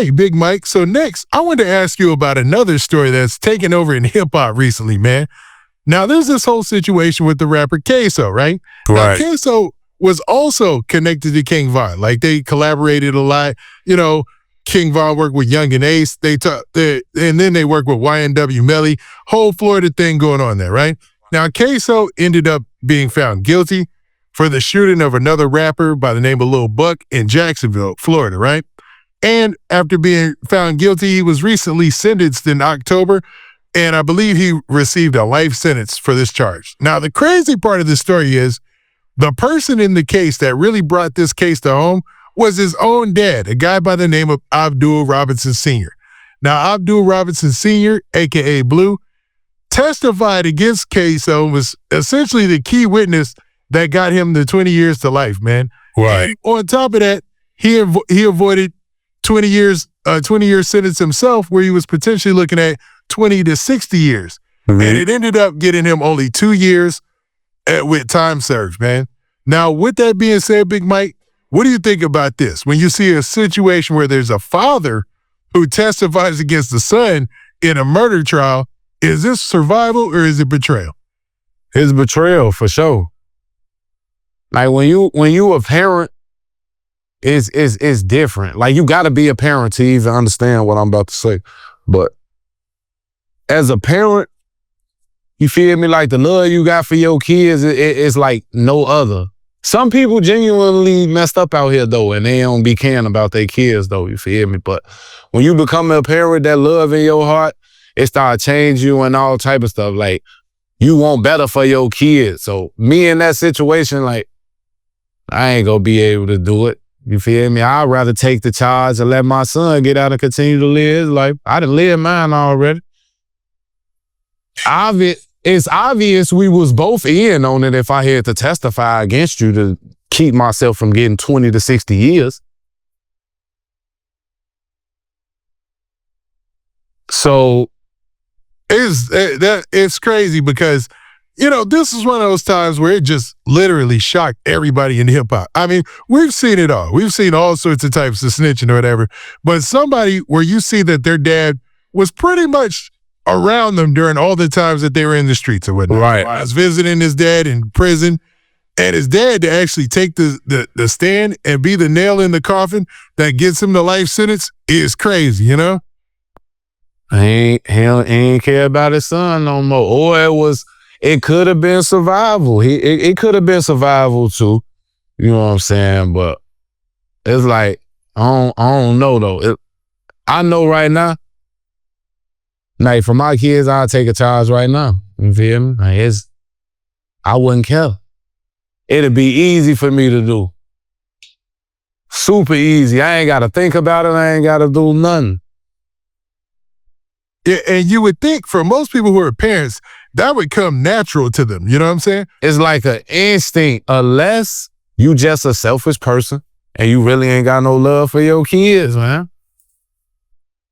Hey, Big Mike. So next, I want to ask you about another story that's taken over in hip-hop recently, man. Now, there's this whole situation with the rapper Queso, right? Now, Queso was also connected to King Von. Like, they collaborated a lot. You know, King Von worked with Young and Ace. And then they worked with YNW Melly. Whole Florida thing going on there, right? Now, Queso ended up being found guilty for the shooting of another rapper by the name of Lil Buck in Jacksonville, Florida, right? And after being found guilty, he was recently sentenced in October, and I believe he received a life sentence for this charge. Now, the crazy part of the story is the person in the case that really brought this case to home was his own dad, a guy by the name of Abdul Robinson Sr. Now, Abdul Robinson Sr., a.k.a. Blue, testified against Queso, was essentially the key witness that got him the 20 years to life, man. Right. And on top of that, he avoided 20-year sentence himself, where he was potentially looking at 20 to 60 years. And it ended up getting him only 2 years with time served, man. Now, with that being said, Big Mike, what do you think about this? When you see a situation where there's a father who testifies against the son in a murder trial, is this survival or is it betrayal? It's betrayal for sure. Like when you a parent, it's different. Like you gotta be a parent to even understand what I'm about to say. But as a parent, you feel me? Like the love you got for your kids is like no other. Some people genuinely messed up out here though, and they don't be caring about their kids though, you feel me? But when you become a parent, that love in your heart, it start changing you and all type of stuff. Like you want better for your kids. So me in that situation, like I ain't gonna be able to do it. You feel me? I'd rather take the charge and let my son get out and continue to live his life. I done lived mine already. It's obvious we was both in on it if I had to testify against you to keep myself from getting 20 to 60 years. So it's crazy because, you know, this is one of those times where it just literally shocked everybody in hip hop. I mean, we've seen it all. We've seen all sorts of types of snitching or whatever. But somebody where you see that their dad was pretty much around them during all the times that they were in the streets or whatnot. Right. I was visiting his dad in prison, and his dad to actually take the stand and be the nail in the coffin that gets him the life sentence is crazy, you know? He ain't care about his son no more. Or it could have been survival. It could have been survival too. You know what I'm saying? But it's like, I don't know though. I know right now, like for my kids, I'll take a charge right now. You feel me? Like I wouldn't care. It'd be easy for me to do. Super easy. I ain't got to think about it. I ain't got to do nothing. Yeah, and you would think for most people who are parents, that would come natural to them. You know what I'm saying? It's like an instinct, unless you just a selfish person and you really ain't got no love for your kids, man.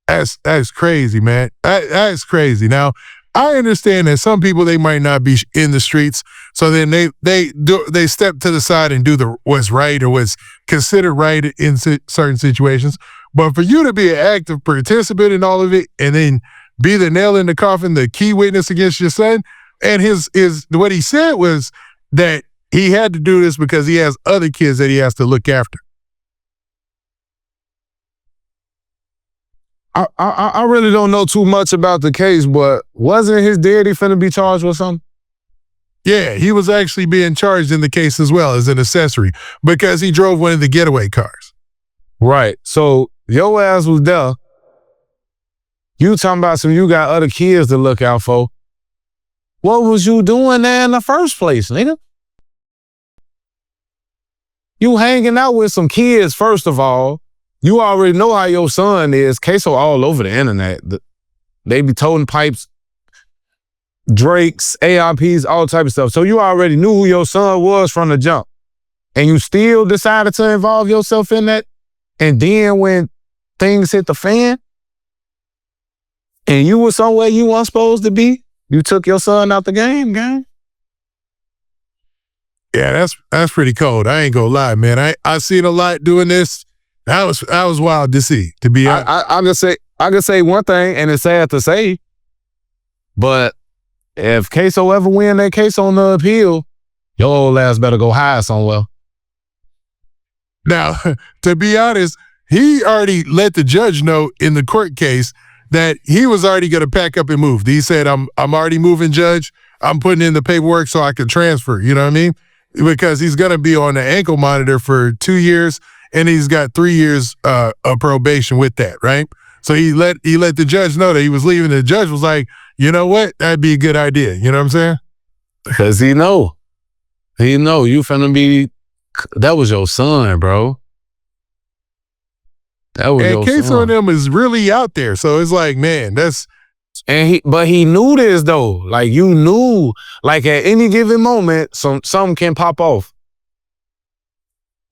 That's crazy, man. That's crazy. Now, I understand that some people, they might not be in the streets, so then they step to the side and do what's right or what's considered right in certain situations. But for you to be an active participant in all of it and then be the nail in the coffin, the key witness against your son, and what he said was that he had to do this because he has other kids that he has to look after. I really don't know too much about the case, but wasn't his daddy finna be charged with something? Yeah, he was actually being charged in the case as well as an accessory because he drove one of the getaway cars. Right. So your ass was there. You talking about you got other kids to look out for. What was you doing there in the first place, nigga? You hanging out with some kids, first of all. You already know how your son is. Queso all over the internet. They be toting pipes, Drakes, ARPs, all type of stuff. So you already knew who your son was from the jump. And you still decided to involve yourself in that? And then when things hit the fan, and you were somewhere you weren't supposed to be, you took your son out the game, gang? Yeah, that's pretty cold. I ain't gonna lie, man. I seen a lot doing this. That was wild to see, to be honest. I can say one thing, and it's sad to say, but if Queso ever win that case on the appeal, your old ass better go hide somewhere. Now, to be honest, he already let the judge know in the court case that he was already going to pack up and move. He said, I'm already moving, Judge. I'm putting in the paperwork so I can transfer, you know what I mean? Because he's going to be on the ankle monitor for 2 years, and he's got 3 years of probation with that, right? So he let the judge know that he was leaving. The judge was like, you know what? That'd be a good idea. You know what I'm saying? Because he know you finna be, that was your son, bro. That was your son. And Queso and them is really out there. So it's like, man, that's. But he knew this though. Like you knew, like at any given moment, something can pop off.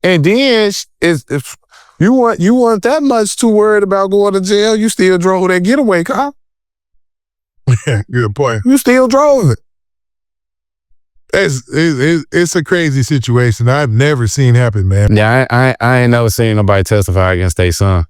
And then if you weren't that much too worried about going to jail, you still drove that getaway car. Yeah, good point. You still drove it. It's a crazy situation I've never seen happen, man. Yeah, I ain't never seen nobody testify against their son.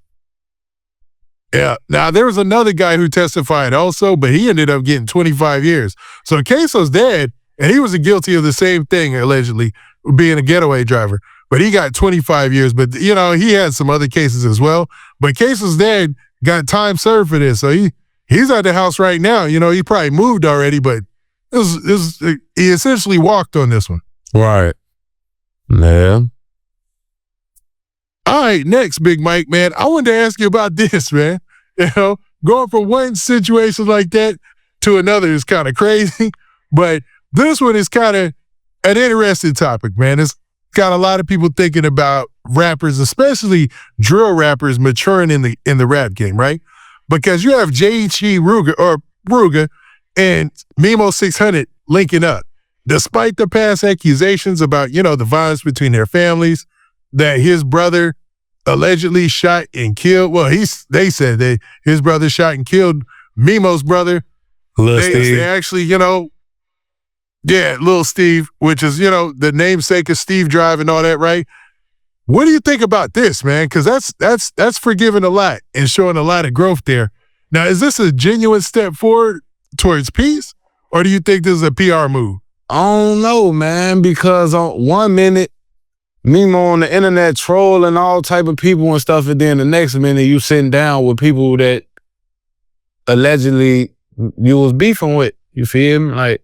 Yeah. Now, there was another guy who testified also, but he ended up getting 25 years. So Queso's dead, and he was guilty of the same thing, allegedly, being a getaway driver. But he got 25 years. But, you know, he had some other cases as well. But Queso's dead, got time served for this. So he's at the house right now. You know, he probably moved already, but he essentially walked on this one. Right. Yeah. All right, next, Big Mike, man. I wanted to ask you about this, man. You know, going from one situation like that to another is kind of crazy, but this one is kind of an interesting topic, man. It's got a lot of people thinking about rappers, especially drill rappers, maturing in the rap game, right? Because you have Rooga and Memo600 linking up, despite the past accusations about, you know, the violence between their families, that his brother allegedly shot and killed. Well, they said that his brother shot and killed Memo's brother. Lil Steve. They actually, you know, yeah, Lil Steve, which is, you know, the namesake of Steve Drive and all that, right? What do you think about this, man? Because that's forgiving a lot and showing a lot of growth there. Now, is this a genuine step forward towards peace, or do you think this is a PR move? I don't know, man, because on 1 minute, Memo on the internet trolling all type of people and stuff, and then the next minute you sitting down with people that allegedly you was beefing with. You feel me? Like,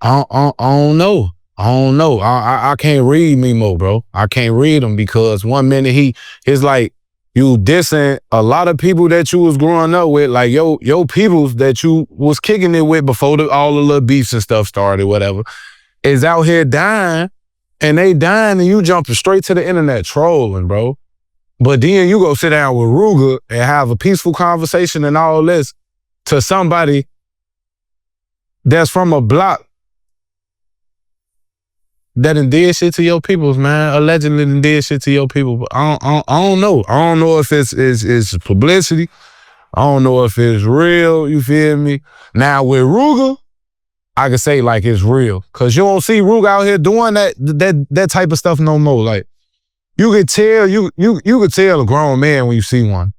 I don't know. I can't read Memo, bro. I can't read him because 1 minute it's like you dissing a lot of people that you was growing up with, like your peoples that you was kicking it with before all the little beefs and stuff started, whatever, is out here dying. And they dying and you jumping straight to the internet trolling, bro. But then you go sit down with Rooga and have a peaceful conversation and all this to somebody that's from a block that done did shit to your peoples, man. Allegedly done did shit to your people. But I don't know. I don't know if it's publicity. I don't know if it's real, you feel me? Now with Rooga, I can say like it's real, cause you don't see Rooga out here doing that type of stuff no more. Like you could tell you could tell a grown man when you see one.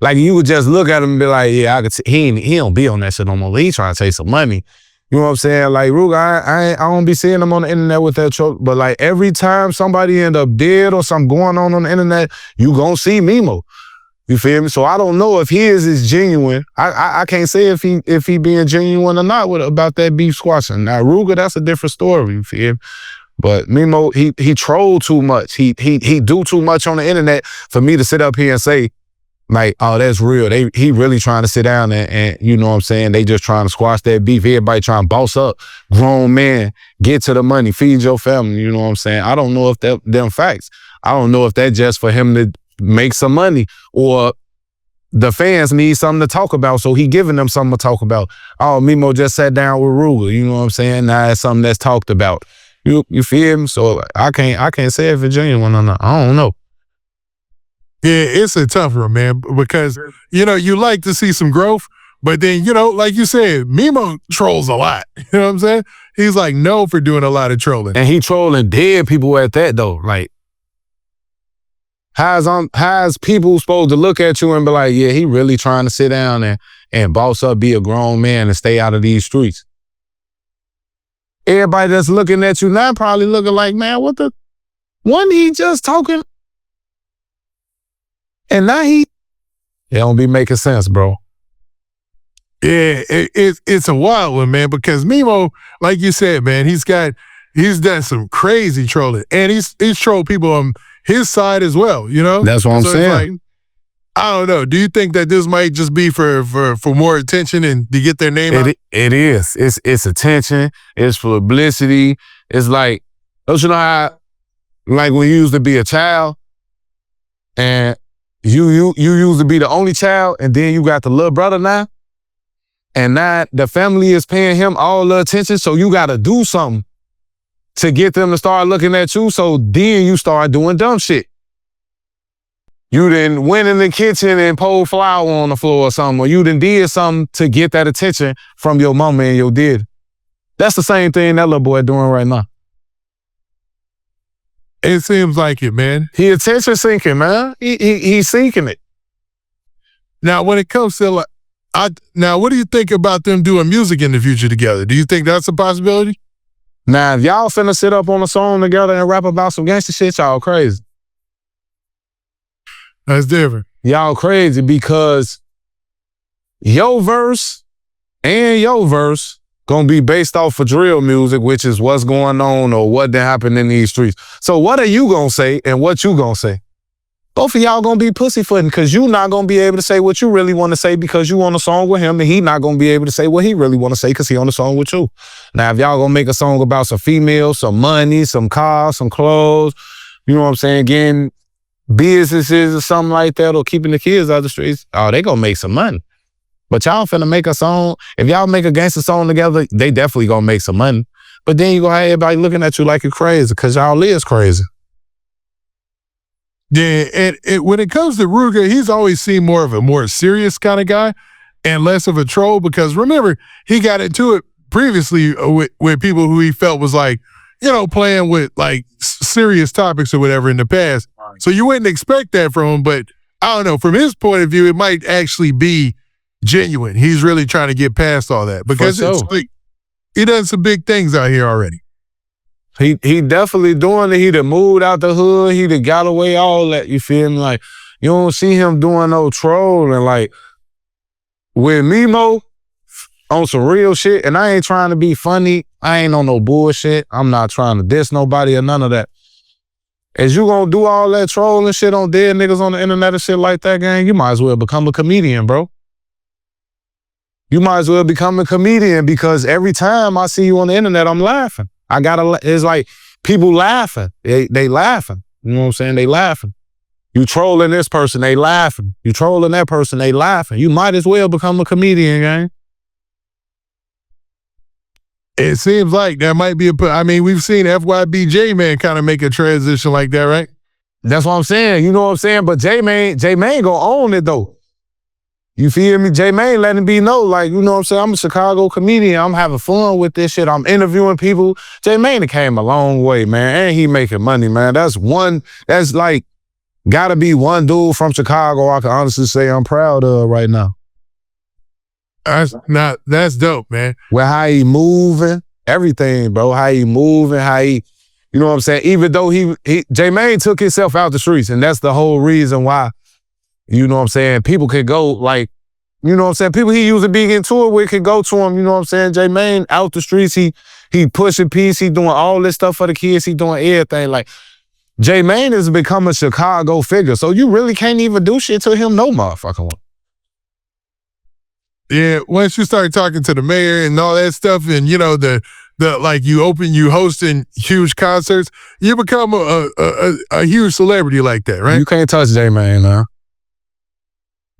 Like you would just look at him and be like, yeah, I could. He don't be on that shit no more. He trying to take some money. You know what I'm saying? Like Rooga, I don't be seeing him on the internet with that truck. But like every time somebody end up dead or something going on the internet, you gonna see Memo. You feel me? So I don't know if his is genuine. I can't say if he being genuine or not about that beef squashing. Now Rooga, that's a different story. You feel me? But Memo, he trolled too much. He do too much on the internet for me to sit up here and say, like, oh, that's real. He really trying to sit down and you know what I'm saying? They just trying to squash that beef. Everybody trying to boss up. Grown man, get to the money, feed your family. You know what I'm saying? I don't know if them facts. I don't know if that just for him to make some money or the fans need something to talk about, so he giving them something to talk about. Oh, Memo just sat down with Rooga. You know what I'm saying? Now it's something that's talked about. You feel me? So I can't say if it's genuine or not. I don't know. Yeah, it's a tough one, man, because, you know, you like to see some growth, but then, you know, like you said, Memo trolls a lot. You know what I'm saying? He's like known for doing a lot of trolling. And he trolling dead people at that, though. Like, How's people supposed to look at you and be like, yeah, he really trying to sit down and boss up, be a grown man and stay out of these streets? Everybody that's looking at you now probably looking like, man, wasn't he just talking? And now it don't be making sense, bro. Yeah, it's a wild one, man, because Memo, like you said, man, he's done some crazy trolling, and he's trolled people on his side as well, you know? That's what I'm saying. Like, I don't know. Do you think that this might just be for more attention and to get their name out? It is. It's attention. It's publicity. It's like, don't you know how, like when you used to be a child and you used to be the only child and then you got the little brother now? And now the family is paying him all the attention, so you got to do something to get them to start looking at you, so then you start doing dumb shit. You done went in the kitchen and pulled flour on the floor or something, or you done did something to get that attention from your mama and your dad. That's the same thing that little boy doing right now. It seems like it, man. He attention seeking, man. He's seeking it. Now, when it comes to now, what do you think about them doing music in the future together? Do you think that's a possibility? Now, if y'all finna sit up on a song together and rap about some gangster shit, y'all crazy. That's different. Y'all crazy because your verse and your verse gonna be based off of drill music, which is what's going on or what done happened in these streets. So what are you gonna say and what you gonna say? Both of y'all gonna be pussyfooting because you not gonna be able to say what you really want to say because you on a song with him, and he not gonna be able to say what he really want to say because he on a song with you. Now, if y'all gonna make a song about some females, some money, some cars, some clothes, you know what I'm saying, getting businesses or something like that, or keeping the kids out of the streets, oh, they gonna make some money. But y'all finna make a song, if y'all make a gangster song together, they definitely gonna make some money. But then you gonna have everybody looking at you like you're crazy because y'all is crazy. Yeah, and when it comes to Rooga, he's always seemed more of a more serious kind of guy and less of a troll, because remember, he got into it previously with people who he felt was like, you know, playing with like serious topics or whatever in the past. Right. So you wouldn't expect that from him, but I don't know, from his point of view, it might actually be genuine. He's really trying to get past all that because it's like, he done some big things out here already. He definitely doing it. He done moved out the hood. He done got away, all that. You feel me? Like, you don't see him doing no trolling. Like, with Memo on some real shit, and I ain't trying to be funny. I ain't on no bullshit. I'm not trying to diss nobody or none of that. As you gonna do all that trolling shit on dead niggas on the internet and shit like that, gang, you might as well become a comedian, bro. You might as well become a comedian, because every time I see you on the internet, I'm laughing. It's like people laughing. They laughing. You know what I'm saying? They laughing. You trolling this person, they laughing. You trolling that person, they laughing. You might as well become a comedian, gang. It seems like that might be I mean, we've seen FYB J Mane kind of make a transition like that, right? That's what I'm saying. You know what I'm saying? But J Mane gonna own it though. You feel me? J Mane letting me know, like, you know what I'm saying? I'm a Chicago comedian. I'm having fun with this shit. I'm interviewing people. J Mane came a long way, man. And he making money, man. That's like, gotta be one dude from Chicago I can honestly say I'm proud of right now. That's dope, man. Well, how he moving, everything, bro. How he moving, how he, you know what I'm saying? Even though J Mane took himself out the streets, and that's the whole reason why, you know what I'm saying, people could go, like, you know what I'm saying, people he used to be into it with could go to him, you know what I'm saying? J Mane out the streets, he pushing peace, he doing all this stuff for the kids, he doing everything. Like, J Mane has become a Chicago figure, so you really can't even do shit to him no motherfucking way. Yeah, once you start talking to the mayor and all that stuff, and you know, the like you hosting huge concerts, you become a huge celebrity like that, right? You can't touch J Mane now.